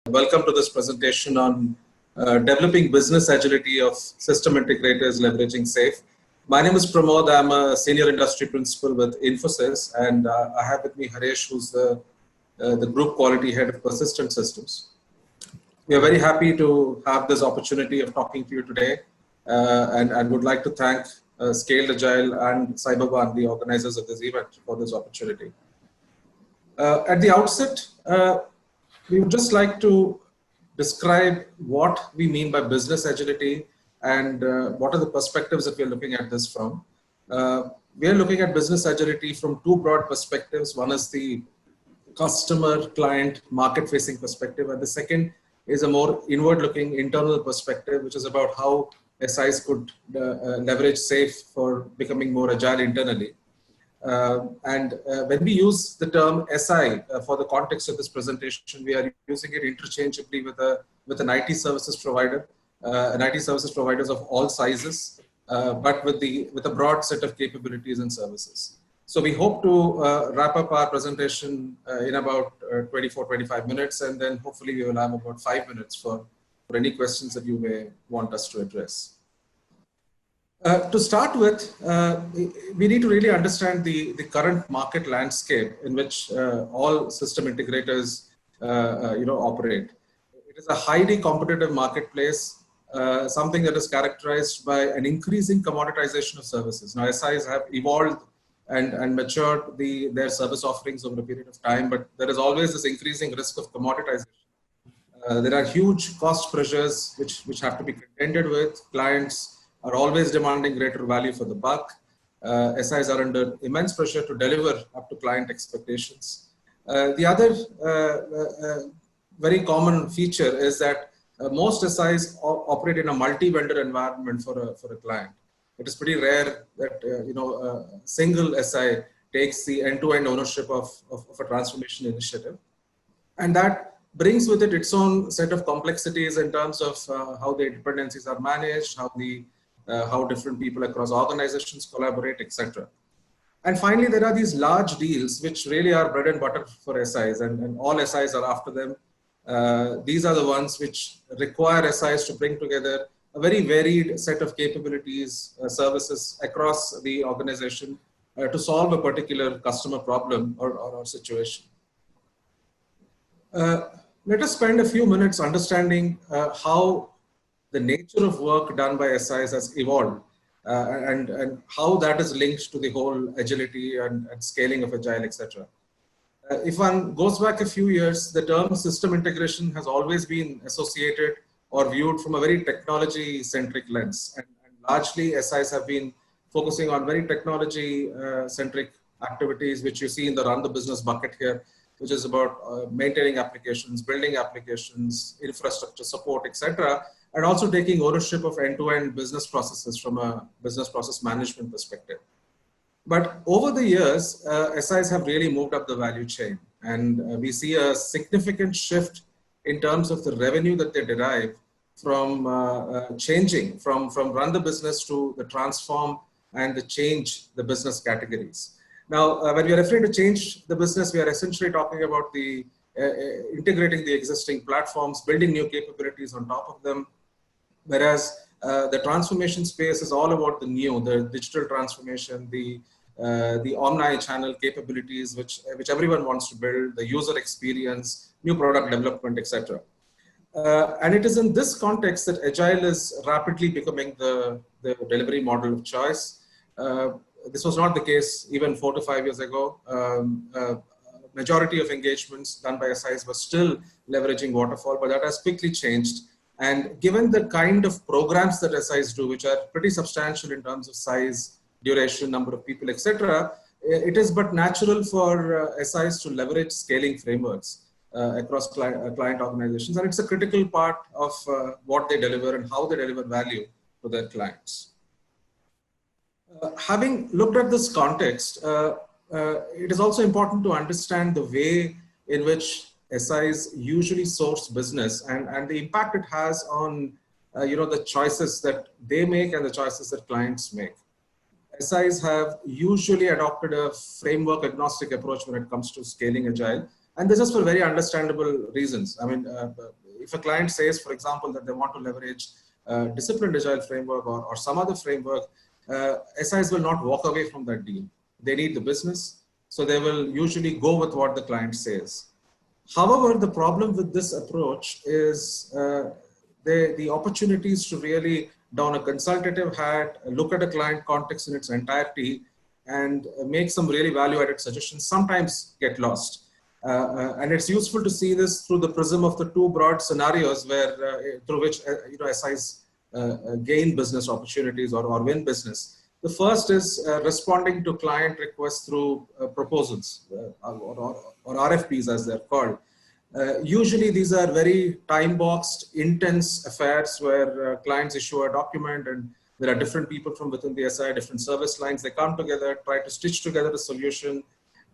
Welcome to this presentation on developing business agility of system integrators leveraging SAFE. My name is Pramod. I'm a senior industry principal with Infosys, and I have with me Haresh, who's the group quality head of persistent systems. We are very happy to have this opportunity of talking to you today, and would like to thank Scaled Agile and Cyberbahn, the organizers of this event, for this opportunity. At the outset, we would just like to describe what we mean by business agility and what are the perspectives that we are looking at this from. We are looking at business agility from two broad perspectives. One is the customer, client, market-facing perspective, and the second is a more inward-looking internal perspective, which is about how SIs could leverage SAFE for becoming more agile internally. When we use the term SI for the context of this presentation, we are using it interchangeably with an IT services provider, providers of all sizes, but with a broad set of capabilities and services. So we hope to wrap up our presentation in about 24-25 minutes, and then hopefully we will have about 5 minutes for any questions that you may want us to address. To start with, we need to really understand the current market landscape in which all system integrators operate. It is a highly competitive marketplace, something that is characterized by an increasing commoditization of services. Now, SIs have evolved and matured their service offerings over a period of time, but there is always this increasing risk of commoditization. There are huge cost pressures which have to be contended with. Clients are always demanding greater value for the buck. SIs are under immense pressure to deliver up to client expectations. The other very common feature is that most SIs operate in a multi-vendor environment for a client. It is pretty rare that a single SI takes the end-to-end ownership of a transformation initiative, and that brings with it its own set of complexities in terms of how the dependencies are managed, how different people across organizations collaborate, etc. And finally, there are these large deals which really are bread and butter for SIs, and all SIs are after them. These are the ones which require SIs to bring together a very varied set of capabilities, services across the organization to solve a particular customer problem or situation. Let us spend a few minutes understanding how the nature of work done by SIs has evolved and how that is linked to the whole agility and scaling of agile, etc. If one goes back a few years, the term system integration has always been associated or viewed from a very technology-centric lens. And largely, SIs have been focusing on very technology-centric activities, which you see in the run the business bucket here, which is about maintaining applications, building applications, infrastructure support, etc., and also taking ownership of end-to-end business processes from a business process management perspective. But over the years, SIs have really moved up the value chain, and we see a significant shift in terms of the revenue that they derive from changing from run the business to the transform and the change the business categories. Now, when we are referring to change the business, we are essentially talking about the integrating the existing platforms, building new capabilities on top of them, whereas the transformation space is all about the new, the digital transformation, the omni-channel capabilities, which everyone wants to build, the user experience, new product development, etc. And it is in this context that Agile is rapidly becoming the delivery model of choice. This was not the case even 4 to 5 years ago. Majority of engagements done by SIs were still leveraging waterfall, but that has quickly changed. And given the kind of programs that SIs do, which are pretty substantial in terms of size, duration, number of people, etc., it is but natural for SIs to leverage scaling frameworks across client organizations. And it's a critical part of what they deliver and how they deliver value to their clients. Having looked at this context, it is also important to understand the way in which SIs usually source business and the impact it has on the choices that they make and the choices that clients make. SIs have usually adopted a framework agnostic approach when it comes to scaling Agile, And this is for very understandable reasons. I mean, if a client says, for example, that they want to leverage disciplined agile framework or some other framework, SIs will not walk away from that deal. They need the business, so they will usually go with what the client says. However, the problem with this approach is the opportunities to really don a consultative hat, look at a client context in its entirety, and make some really value-added suggestions sometimes get lost. And it's useful to see this through the prism of the two broad scenarios where through which SIs gain business opportunities or win business. The first is responding to client requests through proposals or RFPs as they're called. Usually these are very time-boxed, intense affairs where clients issue a document and there are different people from within the SI, different service lines. They come together, try to stitch together a solution.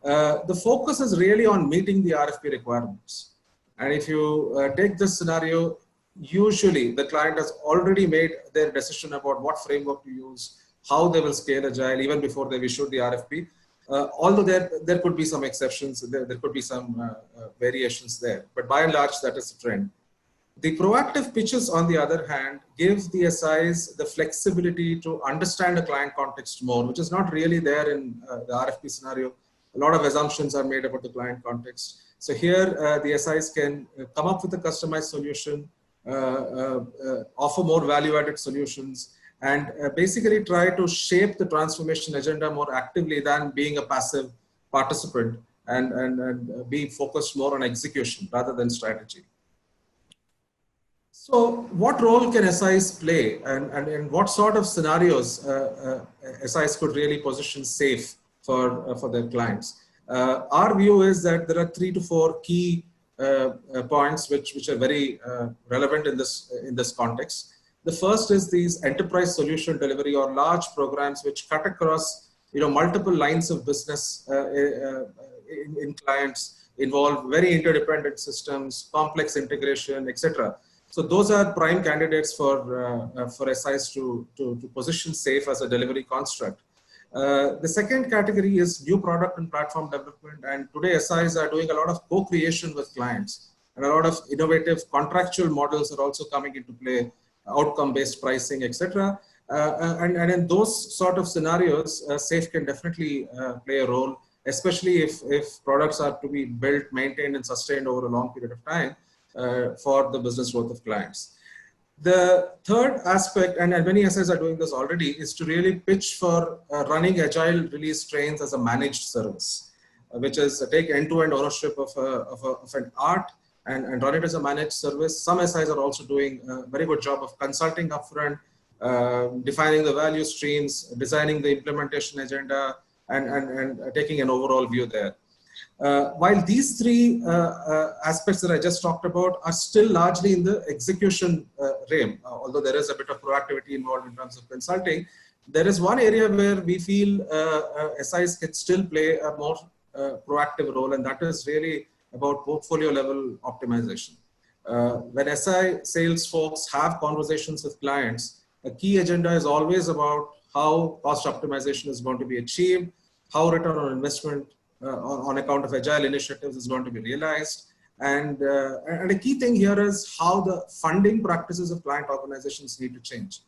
The focus is really on meeting the RFP requirements. And if you take this scenario, usually the client has already made their decision about what framework to use, how they will scale agile even before they've issued the RFP. Although there could be some exceptions, there could be some variations there, but by and large, that is the trend. The proactive pitches, on the other hand, give the SIs the flexibility to understand a client context more, which is not really there in the RFP scenario. A lot of assumptions are made about the client context. So here, the SIs can come up with a customized solution, offer more value-added solutions, and basically try to shape the transformation agenda more actively than being a passive participant and being focused more on execution rather than strategy. So what role can SIs play and in what sort of scenarios SIs could really position safe for their clients? Our view is that there are 3 to 4 key points which are very relevant in this context. The first is these enterprise solution delivery or large programs which cut across multiple lines of business in clients, involve very interdependent systems, complex integration, etc. So those are prime candidates for SIs to position safe as a delivery construct. The second category is new product and platform development, and today SIs are doing a lot of co-creation with clients, and a lot of innovative contractual models are also coming into play, outcome-based pricing, etc. And in those sort of scenarios, SAFE can definitely play a role, especially if products are to be built, maintained, and sustained over a long period of time for the business growth of clients. The third aspect, and many SIs are doing this already, is to really pitch for running agile release trains as a managed service, which is take end-to-end ownership of an art and run it as a managed service. Some SIs are also doing a very good job of consulting upfront, defining the value streams, designing the implementation agenda, and taking an overall view there. While these 3 aspects that I just talked about are still largely in the execution realm, although there is a bit of proactivity involved in terms of consulting, there is one area where we feel SIs can still play a more proactive role, and that is really about portfolio level optimization. When SI sales folks have conversations with clients, a key agenda is always about how cost optimization is going to be achieved, how return on investment on account of agile initiatives is going to be realized. And a key thing here is how the funding practices of client organizations need to change.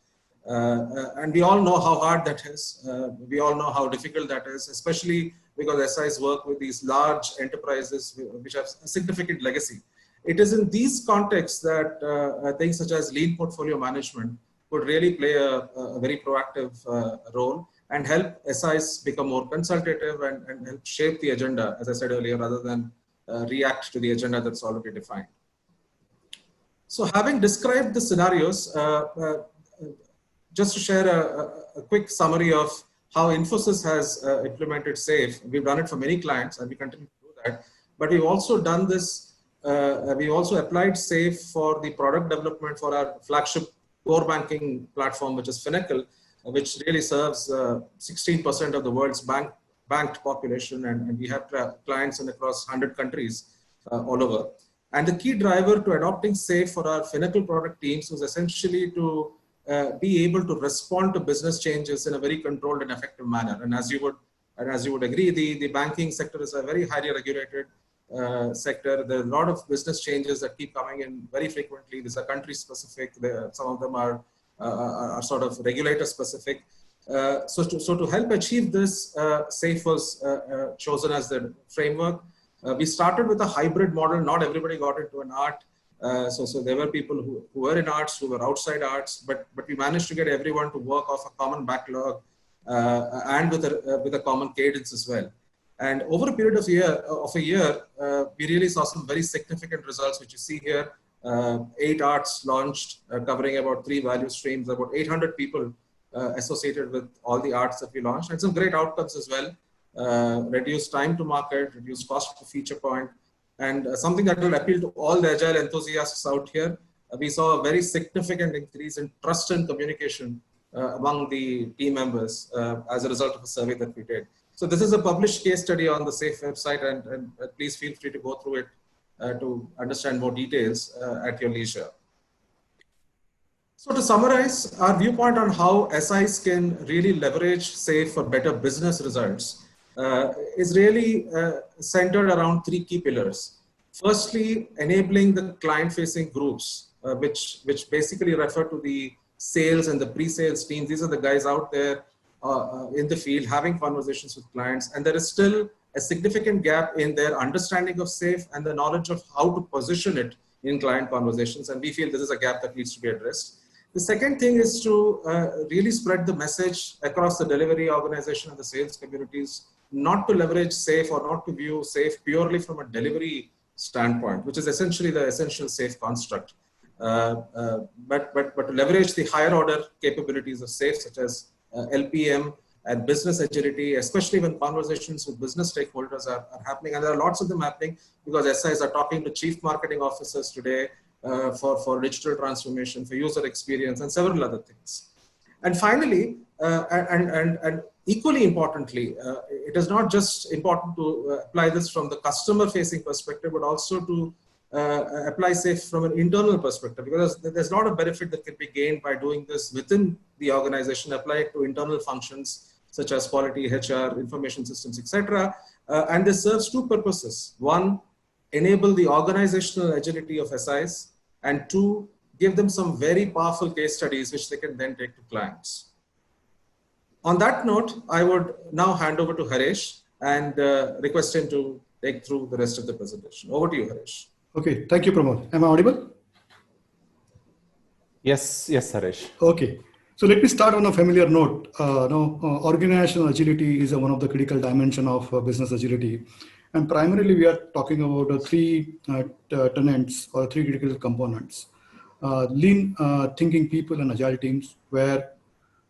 And we all know how hard that is. We all know how difficult that is, especially because SIs work with these large enterprises which have a significant legacy. It is in these contexts that things such as lean portfolio management could really play a very proactive role and help SIs become more consultative and help shape the agenda, as I said earlier, rather than react to the agenda that's already defined. So having described the scenarios, just to share a quick summary of how Infosys has implemented SAFE. We've done it for many clients and we continue to do that, but we've also done this, we also applied SAFE for the product development for our flagship core banking platform, which is Finacle, which really serves 16% of the world's banked population, and we have clients in across 100 countries all over. And the key driver to adopting SAFE for our Finacle product teams was essentially to be able to respond to business changes in a very controlled and effective manner. And as you would agree, the banking sector is a very highly regulated, sector. There are a lot of business changes that keep coming in very frequently. These are country specific. Some of them are sort of regulator specific. So to help achieve this, SAFE was chosen as the framework. We started with a hybrid model. Not everybody got into an art. So there were people who were in arts, who were outside arts, but we managed to get everyone to work off a common backlog and with a common cadence as well. And over a period of a year, we really saw some very significant results, which you see here. 8 arts launched, covering about 3 value streams, about 800 people associated with all the arts that we launched, and some great outcomes as well. Reduced time to market, reduced cost per feature point, and something that will appeal to all the agile enthusiasts out here. We saw a very significant increase in trust and communication among the team members as a result of a survey that we did. So this is a published case study on the SAFE website, and please feel free to go through it to understand more details at your leisure. So to summarize, our viewpoint on how SIs can really leverage SAFE for better business results is really centered around 3 key pillars. Firstly, enabling the client-facing groups, which basically refer to the sales and the pre-sales teams. These are the guys out there in the field having conversations with clients, and there is still a significant gap in their understanding of SAFE and the knowledge of how to position it in client conversations, and we feel this is a gap that needs to be addressed. The second thing is to really spread the message across the delivery organization and the sales communities, not to leverage SAFE or not to view SAFE purely from a delivery standpoint, which is essentially the essential SAFE construct, but to leverage the higher order capabilities of SAFE, such as LPM and business agility, especially when conversations with business stakeholders are happening. And there are lots of them happening because SIs are talking to chief marketing officers today for digital transformation, for user experience, and several other things. And finally, and equally importantly, it is not just important to apply this from the customer facing perspective, but also to apply SAFE from an internal perspective, because there's a lot of benefit that can be gained by doing this within the organization, apply it to internal functions such as quality, HR, information systems, etc. And this serves 2 purposes. 1, enable the organizational agility of SIs, and 2, give them some very powerful case studies which they can then take to clients. On that note, I would now hand over to Haresh and request him to take through the rest of the presentation. Over to you, Haresh. Okay, thank you, Pramod. Am I audible? Yes, Haresh. Okay, so let me start on a familiar note. Organizational agility is one of the critical dimensions of business agility. And primarily, we are talking about 3 tenets or 3 critical components. Lean thinking people and agile teams, where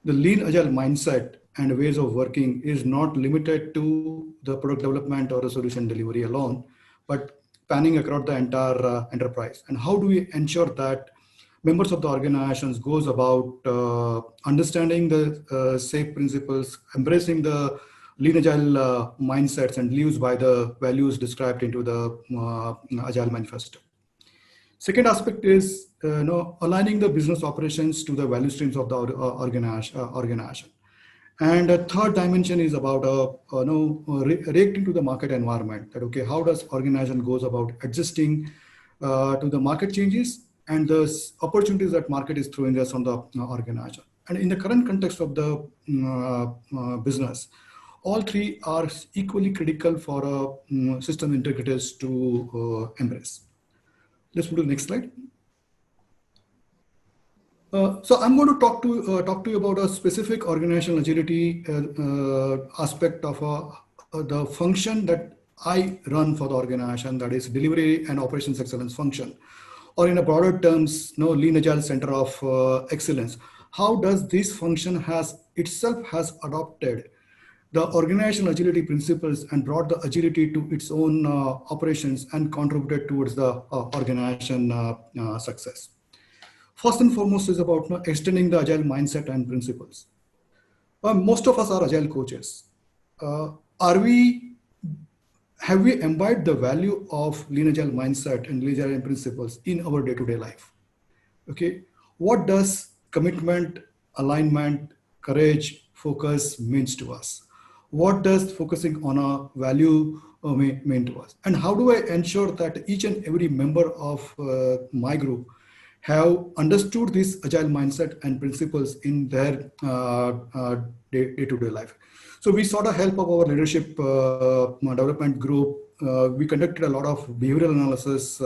the lean agile mindset and ways of working is not limited to the product development or the solution delivery alone, but spanning across the entire enterprise. And how do we ensure that members of the organizations goes about understanding the SAFE principles, embracing the lean agile mindsets, and lives by the values described into the agile manifesto. Second aspect is aligning the business operations to the value streams of the organization. And a third dimension is about reacting to the market environment. That how does organization goes about adjusting to the market changes and the opportunities that market is throwing us on the organization. And in the current context of the business, all 3 are equally critical for system integrators to embrace. Let's move to the next slide. So I'm going to talk to you about a specific organizational agility aspect of the function that I run for the organization, that is delivery and operations excellence function, or in a broader terms, lean agile center of excellence. How does this function has adopted the organizational agility principles and brought the agility to its own operations and contributed towards the organization success? First and foremost is about extending the agile mindset and principles. Most of us are agile coaches. Have we imbibed the value of lean agile mindset and lean agile principles in our day-to-day life? Okay, what does commitment, alignment, courage, focus means to us? What does focusing on a value mean to us? And how do I ensure that each and every member of my group have understood this agile mindset and principles in their day-to-day life? So we sort of help of our leadership development group. We conducted a lot of behavioral analysis,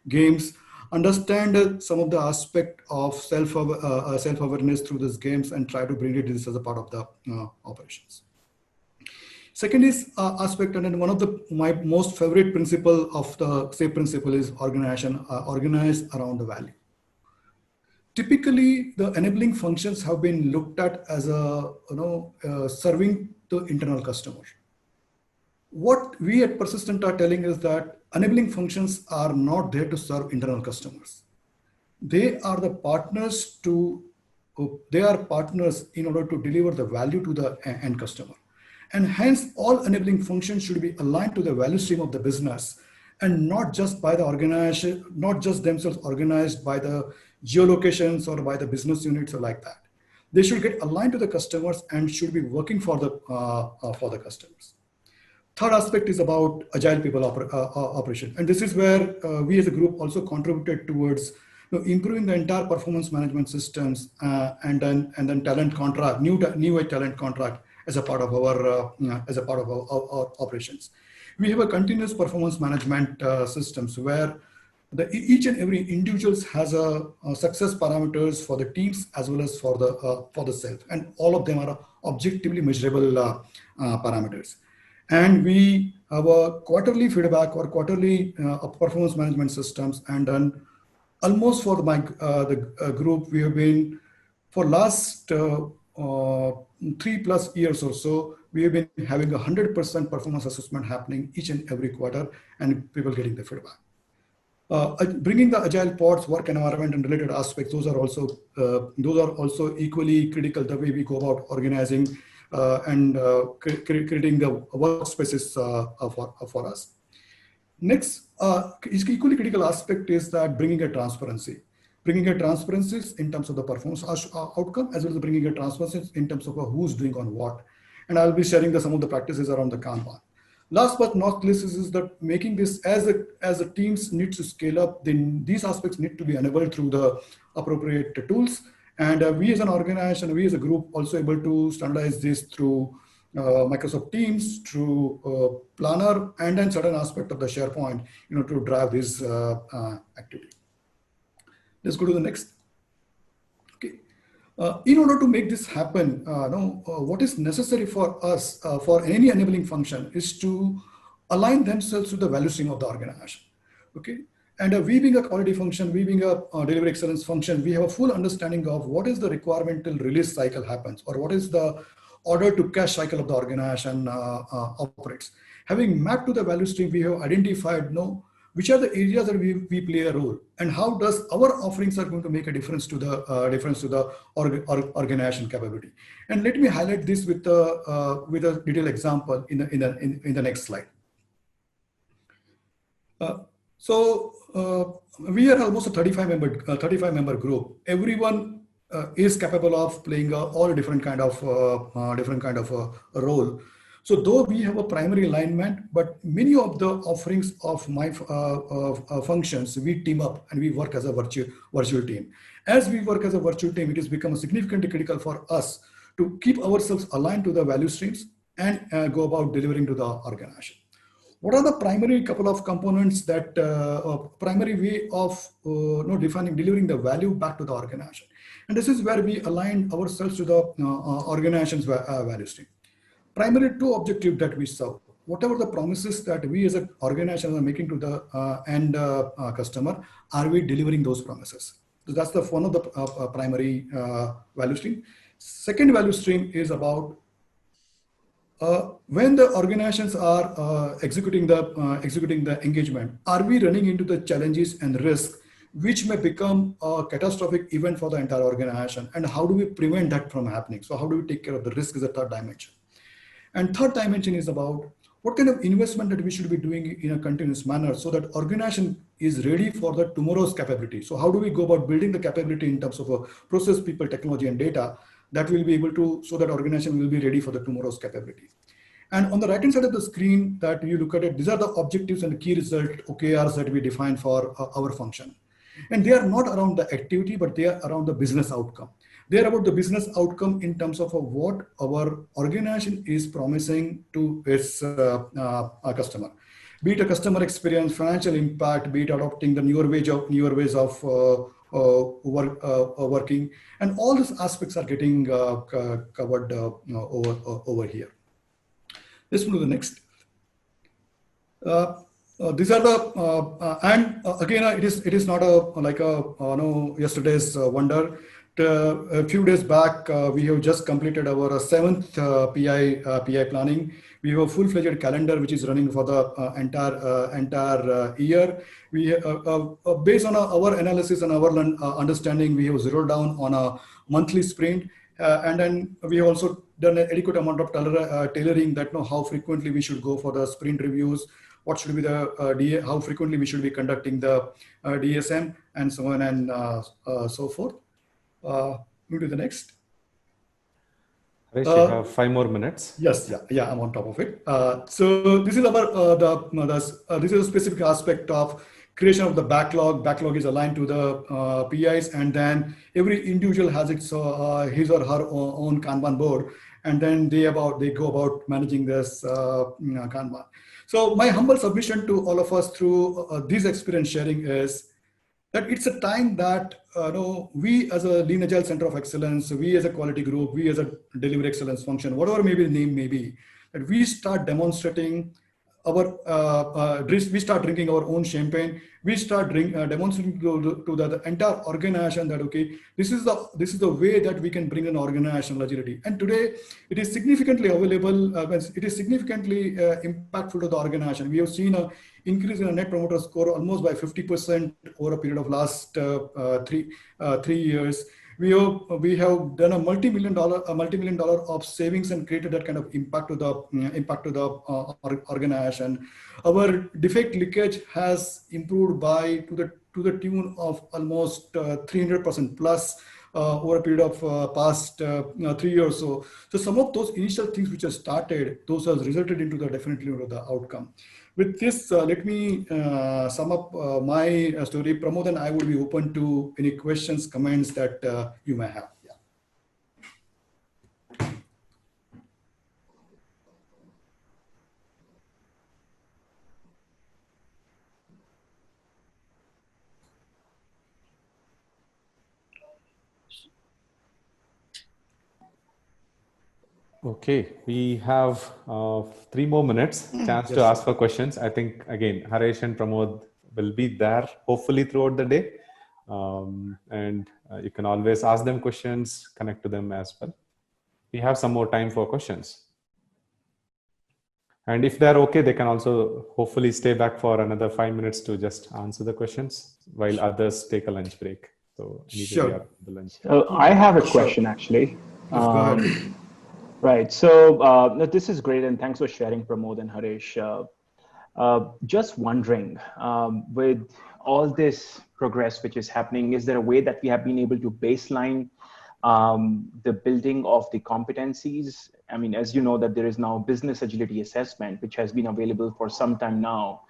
games, understand some of the aspect of self-awareness through these games, and try to bring it this as a part of the operations. Second is aspect, and then one of my most favorite principle of the SAFE principle is organization, organized around the value. Typically, the enabling functions have been looked at as serving the internal customer. What we at Persistent are telling is that enabling functions are not there to serve internal customers. They are the partners in order to deliver the value to the end customer. And hence, all enabling functions should be aligned to the value stream of the business, and not just by the organization, not just themselves organized by the geolocations or by the business units or like that. They should get aligned to the customers and should be working for the customers. Third aspect is about agile people operation, and this is where we as a group also contributed towards improving the entire performance management systems and then talent contract, new talent contract as a part of our operations. We have a continuous performance management systems where each and every individuals has a success parameters for the teams as well as for the self, and all of them are objectively measurable parameters. And we have a quarterly feedback or quarterly performance management systems, and then almost for the group, we have been for last 3+ years or so, we have been having 100% performance assessment happening each and every quarter, and people getting the feedback. Bringing the agile pods, work environment, and related aspects, those are also equally critical. The way we go about organizing and creating the workspaces for us. Next, equally critical aspect is that bringing a transparency. Bringing a transparency in terms of the performance outcome, as well as bringing a transparency in terms of who's doing on what. And I'll be sharing some of the practices around the Kanban. Last but not least is that making this as the teams need to scale up, then these aspects need to be enabled through the appropriate tools. And we as an organization, we as a group also able to standardize this through Microsoft Teams, through Planner, and then certain aspect of the SharePoint, to drive this activity. Let's go to the next. Okay. In order to make this happen, what is necessary for us, for any enabling function, is to align themselves to the value stream of the organization. Okay. And we being a quality function, we being a delivery excellence function, we have a full understanding of what is the requirement till release cycle happens, or what is the order to cash cycle of the organization operates. Having mapped to the value stream, we have identified which are the areas that we play a role, and how does our offerings are going to make a difference to the organization capability. And let me highlight this with a detailed example in the next slide. So we are almost a 35 member group. Everyone is capable of playing all different kind of role. So though we have a primary alignment, but many of the offerings of my functions, we team up and we work as a virtual team. As we work as a virtual team, it has become significantly critical for us to keep ourselves aligned to the value streams and go about delivering to the organization. What are the primary couple of components that primary way of delivering the value back to the organization? And this is where we align ourselves to the organization's value stream. Primary two objectives that we serve. Whatever the promises that we as an organization are making to the end customer, are we delivering those promises? So that's one of the primary value stream. Second value stream is about when the organizations are executing the engagement, are we running into the challenges and risks which may become a catastrophic event for the entire organization, and how do we prevent that from happening? So how do we take care of the risk is the third dimension. And third dimension is about what kind of investment that we should be doing in a continuous manner so that organization is ready for the tomorrow's capability. So how do we go about building the capability in terms of process, people, technology, and data that will be able to, so that organization will be ready for the tomorrow's capability. And on the right-hand side of the screen that you look at it, these are the objectives and key result OKRs that we define for our function. And they are not around the activity, but they are around the business outcome. They are about the business outcome in terms of what our organization is promising to its customer. Be it a customer experience, financial impact, be it adopting the newer ways of working, and all these aspects are getting covered over here. Let's move to the next. These are the and again it is not like a yesterday's wonder. A few days back we have just completed our 7th PI planning. We have a full-fledged calendar which is running for the entire year. We based on our analysis and our understanding, we have zeroed down on a monthly sprint, and then we have also done an adequate amount of tailoring that how frequently we should go for the sprint reviews, what should be the how frequently we should be conducting the DSM, and so on and so forth. Move to the next. Haresh, you have 5 more minutes. Yes, yeah, I'm on top of it. So this is about this is a specific aspect of creation of the backlog. Backlog is aligned to the PIs, and then every individual has its his or her own Kanban board, and then they go about managing this Kanban. So my humble submission to all of us through this experience sharing is that it's a time that we as a Lean Agile Center of Excellence, we as a quality group, we as a delivery excellence function, whatever maybe the name may be, that we start demonstrating our we start drinking our own champagne. We start demonstrating to the entire organization that this is the way that we can bring an organizational agility. And today it is significantly available. It is significantly impactful to the organization. We have seen an increase in a net promoter score almost by 50% over a period of last 3 years. We have done a multi-million dollar of savings and created that kind of impact to the organization. Our defect leakage has improved to the tune of almost 300% plus over a period of past 3 years. So some of those initial things which have started, those has resulted into definitely the outcome. With this, let me sum up my story. Pramod and I would be open to any questions, comments that you may have. Yeah. Okay, we have 3 more minutes chance to ask for questions. I think again, Haresh and Pramod will be there hopefully throughout the day. And you can always ask them questions, connect to them as well. We have some more time for questions. And if they're okay, they can also hopefully stay back for another 5 minutes to just answer the questions while others take a lunch break. So sure. The lunch. I have a question actually. Go ahead. Right. So this is great, and thanks for sharing, Pramod and Haresh. Just wondering, with all this progress which is happening, is there a way that we have been able to baseline the building of the competencies? I mean, as you know, that there is now business agility assessment, which has been available for some time now.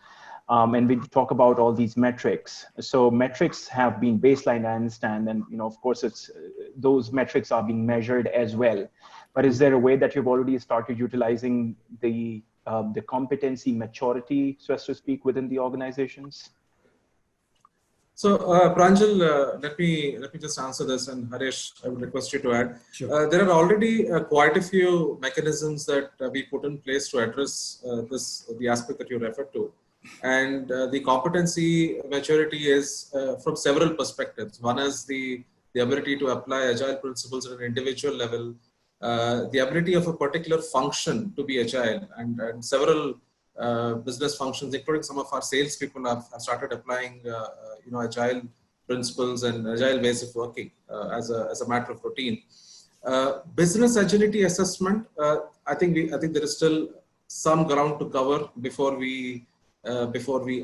And we talk about all these metrics. So metrics have been baselined, I understand, and of course, those metrics are being measured as well. But is there a way that you've already started utilizing the competency maturity, so as to speak, within the organizations? So Pranjal, let me just answer this, and Haresh, I would request you to add. Sure. There are already quite a few mechanisms that we put in place to address the aspect that you referred to. And the competency maturity is from several perspectives. One is the ability to apply agile principles at an individual level, the ability of a particular function to be agile, and several business functions, including some of our sales people, have started applying agile principles and agile ways of working as a matter of routine. Business agility assessment, I think there is still some ground to cover before we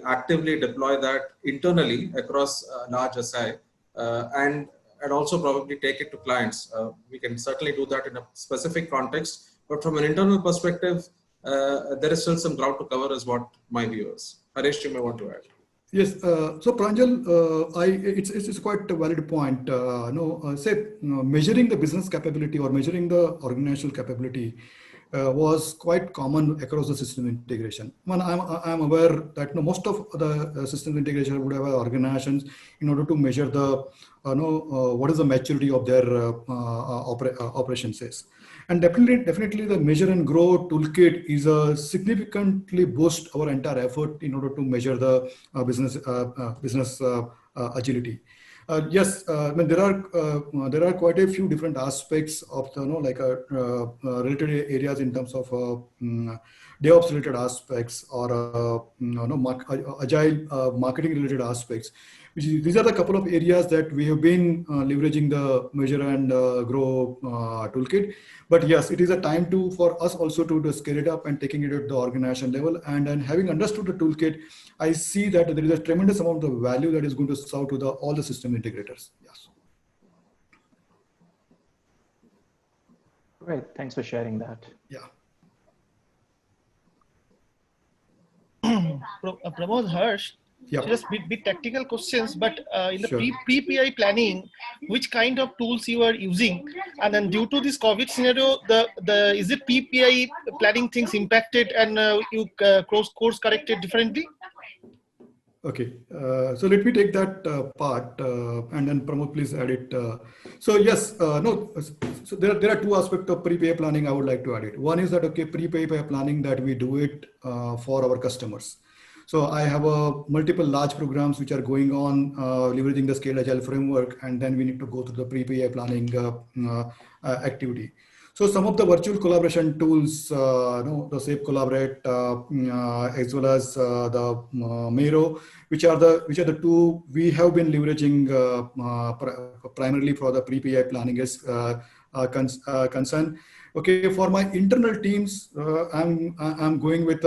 actively deploy that internally across large SI, and also probably take it to clients. We can certainly do that in a specific context, but from an internal perspective, there is still some ground to cover is what my view is. Haresh, you may want to add. Yes, so Pranjal, it's quite a valid point. Measuring the business capability or measuring the organizational capability was quite common across the system integration. I'm aware that most of the system integration would have organizations in order to measure the what is the maturity of their operations is. And definitely the measure and grow toolkit is a significantly boost our entire effort in order to measure the business agility. Yes, I mean there are quite a few different aspects of the related areas in terms of DevOps related aspects or agile marketing related aspects. These are the couple of areas that we have been leveraging the measure and grow toolkit. But yes, it is a time for us also to scale it up and taking it at the organization level. And having understood the toolkit, I see that there is a tremendous amount of value that is going to serve to all the system integrators. Yes. Great. Thanks for sharing that. Yeah. Pramod, Harsh, Yep. just bit tactical questions, but in the Sure. pre-PI planning, which kind of tools you are using? And then due to this COVID scenario, is it pre-PI planning things impacted and you course corrected differently? Okay, so let me take that part and then Pramod, please add it. So yes, so there are two aspects of pre-PI planning I would like to add it. One is that, okay, pre-PI planning that we do it for our customers. So I have multiple large programs which are going on leveraging the Scaled Agile framework, and then we need to go through the pre-PI planning activity. So some of the virtual collaboration tools, the Safe Collaborate, as well as the Miro, which are the two we have been leveraging primarily for the pre-PI planning as concern. Okay, for my internal teams, I'm going with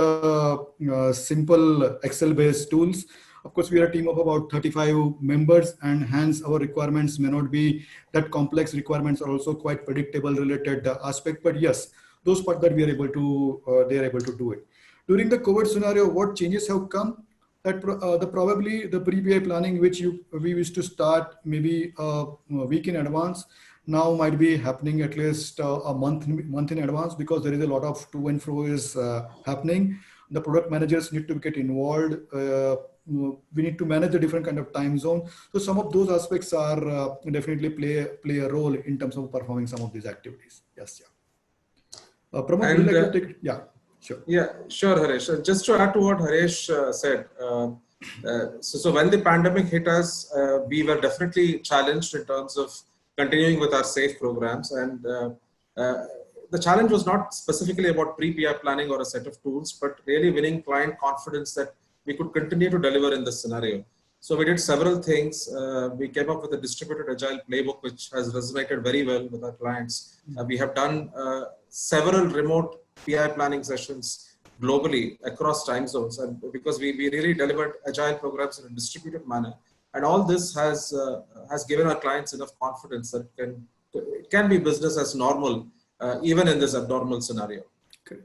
simple Excel-based tools. Of course, we are a team of about 35 members, and hence our requirements may not be that complex. Requirements are also quite predictable related aspect. But yes, those parts that we are able to, they are able to do it. During the COVID scenario, what changes have come? That probably the pre-PI planning, which we used to start maybe a week in advance, now might be happening at least a month in advance, because there is a lot of to and fro is happening. The product managers need to get involved. We need to manage the different kind of time zone. So some of those aspects are definitely play a role in terms of performing some of these activities. Yes, yeah. Pramod, would you like to take it? Yeah, sure. Yeah, sure, Haresh. Just to add to what Haresh said, so when the pandemic hit us, we were definitely challenged in terms of continuing with our SAFE programs. And the challenge was not specifically about pre-PI planning or a set of tools, but really winning client confidence that we could continue to deliver in this scenario. So we did several things. We came up with a distributed agile playbook, which has resonated very well with our clients. We have done several remote PI planning sessions globally across time zones, and because we really delivered agile programs in a distributed manner. And all this has given our clients enough confidence that it can be business as normal, even in this abnormal scenario. Okay.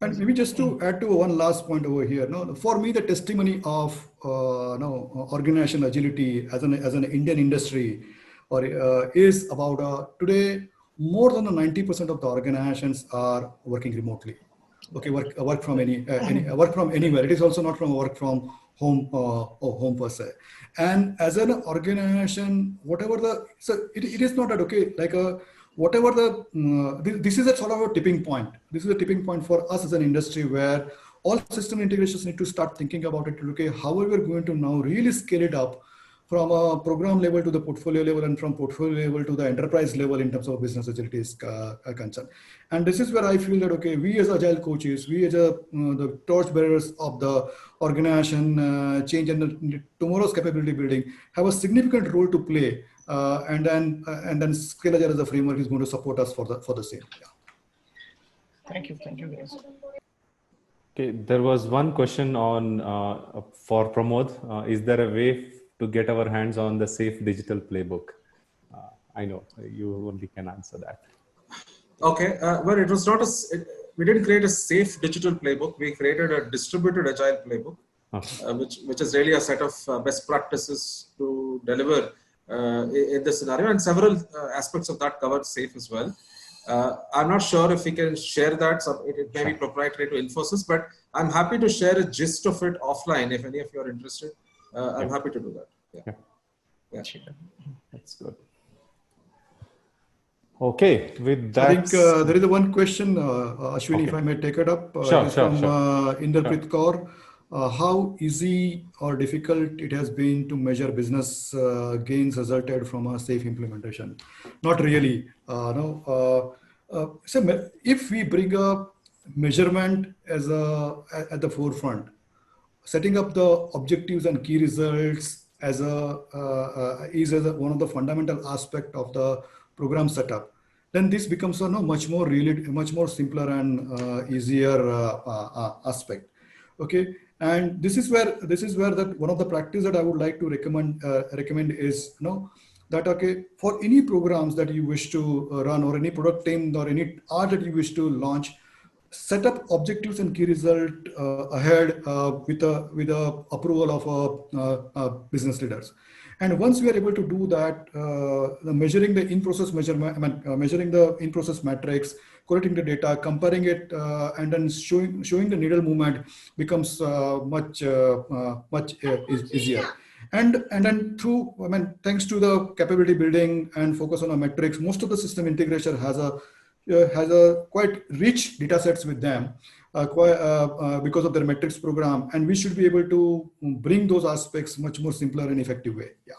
And maybe just to add to one last point over here, for me, the testimony of organization agility as an Indian industry is about today more than 90% of the organizations are working remotely. Okay, work from work from anywhere. It is also not from work from home or home per se. And as an organization, it is not that, okay, like whatever this is a sort of a tipping point. This is a tipping point for us as an industry where all system integrations need to start thinking about it. Okay, how are we going to now really scale it up from a program level to the portfolio level, and from portfolio level to the enterprise level in terms of business agility is concerned. And this is where I feel that, okay, we as agile coaches, we as the torch bearers of the organization change and tomorrow's capability building have a significant role to play. And then Scale Agile as a framework is going to support us for the same. Yeah. Thank you guys. Okay, there was one question on for Pramod. Is there a way to get our hands on the Safe Digital Playbook? I know you only can answer that. Okay, well, it was not we didn't create a safe digital playbook. We created a distributed agile playbook, which is really a set of best practices to deliver in this scenario, and several aspects of that covered safe as well. I'm not sure if we can share that. So it may be proprietary to Infosys, but I'm happy to share a gist of it offline if any of you are interested. I'm happy to do that. Yeah. That's good. Okay, with that, I think there is one question, Ashwini, if I may take it up. Sure, it is from Inderpreet Kaur. How easy or difficult it has been to measure business gains resulted from a safe implementation? Not really. So if we bring up measurement at the forefront, setting up the objectives and key results is one of the fundamental aspect of the program setup, then this becomes a much more simpler and easier aspect. Okay, and this is where one of the practice that I would like to recommend is that okay, for any programs that you wish to run, or any product team, or any art that you wish to launch, set up objectives and key result ahead with the approval of business leaders. And once we are able to do that, measuring the in-process measuring the in-process metrics, collecting the data, comparing it, and then showing the needle movement becomes much easier. And then thanks to the capability building and focus on the metrics, most of the system integration has a quite rich data sets with them because of their metrics program, and we should be able to bring those aspects much more simpler and effective way. Yeah.